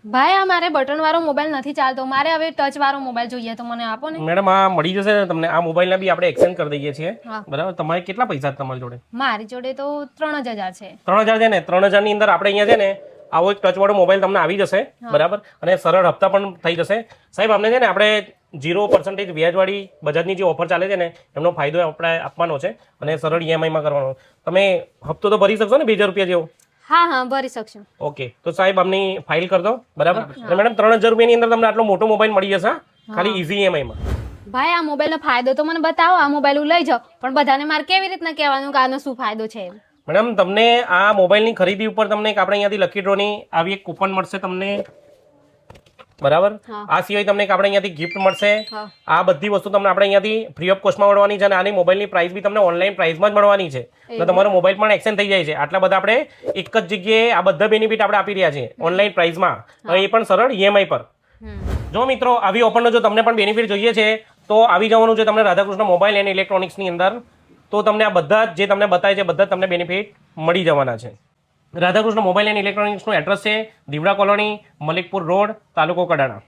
ભાઈ આ મારે બટન વાળો મોબાઈલ નથી ચાલતો, મારે હવે ટચ વાળો મોબાઈલ જોઈએ, તો મને આપો ને. મેડમ આ મળી જશે ને તમને, આ મોબાઈલના બી આપણે એક્સચેન્જ કરી દઈએ છીએ. હા. બરાબર, તમારે કેટલા પૈસા છે તમારી જોડે? મારી જોડે તો 3000 છે. 3000 છે ને? 3000 ની અંદર આપણે અહીંયા છે ને આવો એક ટચ વાળો મોબાઈલ તમને આવી જશે. બરાબર, અને સરળ હપ્તા પણ થઈ જશે. સાહેબ અમને છે ને આપણે 0% વ્યાજવાળી બજાજની જે ઓફર ચાલે છે ને એમનો ફાયદો આપણે આપવાનો છે અને સરળ ઈએમઆઈમાં કરવાનો. તમે હપ્તો તો ભરી શકશો ને 2000 રૂપિયા જેવો? હા હા ભરી શકશું. ઓકે, તો સાહેબ આમની ફાઇલ કરી દો. બરાબર, અને મેડમ 3000 રૂપિયાની અંદર તમને આટલો મોટો મોબાઈલ મળી જશે ખાલી ઈઝી ઈએમઆઈમાં. ભાઈ આ મોબાઈલનો ફાયદો તો મને બતાવો, આ મોબાઈલ હું લઈ જાઉં, પણ બધાને મારે કેવી રીતના કહેવાનું કે આનો શું ફાયદો છે એમ? મેડમ તમને આ મોબાઈલની ખરીદી ઉપર તમને એક આપણે અહીંયાથી લકી ડ્રોની આવી એક કૂપન મળશે તમને. બરાબર, આ સિવાય તમને એક આપણે અહીંયાથી ગિફ્ટ મળશે. આ બધી વસ્તુ તમને આપણે અહીંયાથી ફ્રી ઓફ કોસ્ટમાં મળવાની છે અને આની મોબાઈલની પ્રાઇસ બી તમને ઓનલાઈન પ્રાઇસમાં જ મળવાની છે. એટલે તમારો મોબાઈલ પણ એક્સચેન્જ થઈ જાય છે. આટલા બધા આપણે એક જ જગ્યાએ આ બધા બેનિફિટ આપણે આપી રહ્યા છીએ ઓનલાઈન પ્રાઇસમાં, એ પણ સરળ ઈએમઆઈ પર. જો મિત્રો આવી ઓફરનો જો તમને પણ બેનિફિટ જોઈએ છે તો આવી જવાનું છે તમને રાધાકૃષ્ણ મોબાઈલ એન્ડ ઇલેક્ટ્રોનિક્સની અંદર. તો તમને આ બધા જે તમને બતાવે છે બધા તમને બેનિફિટ મળી જવાના છે. રાધાકૃષ્ણ મોબાઈલ એન્ડ ઇલેક્ટ્રોનિક્સનું એડ્રેસ છે દીવડા કોલોની, મલિકપુર રોડ, તાલુકો કડાણા.